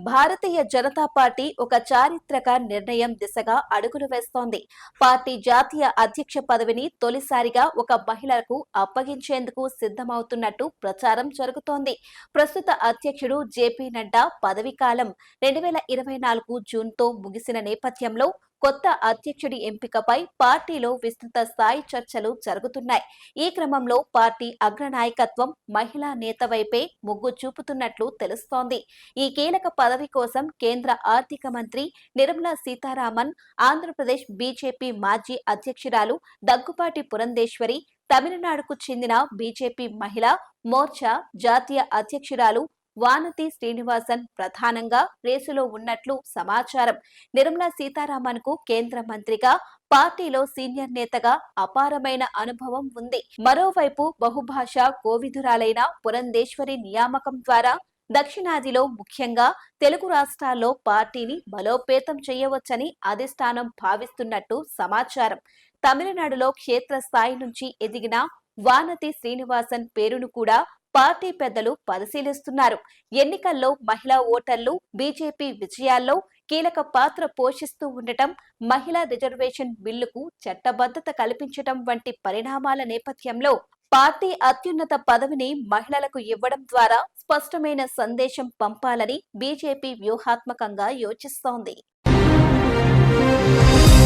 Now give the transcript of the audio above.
Bharatiya Janata party ఒక చారిత్రక నిర్ణయం దిశగా అడుగులు వేస్తోంది. పార్టీ జాతీయ అధ్యక్ష పదవిని తొలిసారిగా ఒక మహిళకు అప్పగించేందుకు సిద్ధమవుతున్నట్టు ప్రచారం జరుగుతోంది. ప్రస్తుత అధ్యక్షుడు జేపీ నడ్డా పదవీ కాలం 2024 జూన్తో ముగిసిన నేపథ్యంలో కొత్త అధ్యక్షుడి ఎంపికపై పార్టీలో విస్తృత స్థాయి చర్చలు జరుగుతున్నాయి. ఈ క్రమంలో పార్టీ అగ్రనాయకత్వం మహిళా నేత వైపే మొగ్గు చూపుతున్నట్లు తెలుస్తోంది. ఈ కీలక పదవి కోసం కేంద్ర ఆర్థిక మంత్రి నిర్మలా సీతారామన్, ఆంధ్రప్రదేశ్ బీజేపీ మాజీ అధ్యక్షురాలు దగ్గుపాటి పురంధేశ్వరి, తమిళనాడుకు చెందిన బీజేపీ మహిళా మోర్చా జాతీయ అధ్యక్షురాలు వానతి శ్రీనివాసన్ ప్రధానంగా రేసులో ఉన్నట్లు సమాచారం. నిర్మలా సీతారామన్ కు కేంద్ర మంత్రిగా, పార్టీలో సీనియర్ నేతగా అపారమైన అనుభవం ఉంది. మరోవైపు బహుభాషా కోవిదురాలైన పురంధేశ్వరి నియామకం ద్వారా దక్షిణాదిలో ముఖ్యంగా తెలుగు రాష్ట్రాల్లో పార్టీని బలోపేతం చేయవచ్చని అధిష్టానం భావిస్తున్నట్టు సమాచారం. తమిళనాడులో క్షేత్రస్థాయి నుంచి ఎదిగిన వానతి శ్రీనివాసన్ పేరును కూడా పార్టీ పెద్దలు పరిశీలిస్తున్నారు. ఎన్నికల్లో మహిళా ఓటర్లు బీజేపీ విజయాల్లో కీలక పాత్ర పోషిస్తూ ఉండటం, మహిళా రిజర్వేషన్ బిల్లుకు చట్టబద్ధత కల్పించటం వంటి పరిణామాల నేపథ్యంలో పార్టీ అత్యున్నత పదవిని మహిళలకు ఇవ్వడం ద్వారా స్పష్టమైన సందేశం పంపాలని బీజేపీ వ్యూహాత్మకంగా యోచిస్తోంది.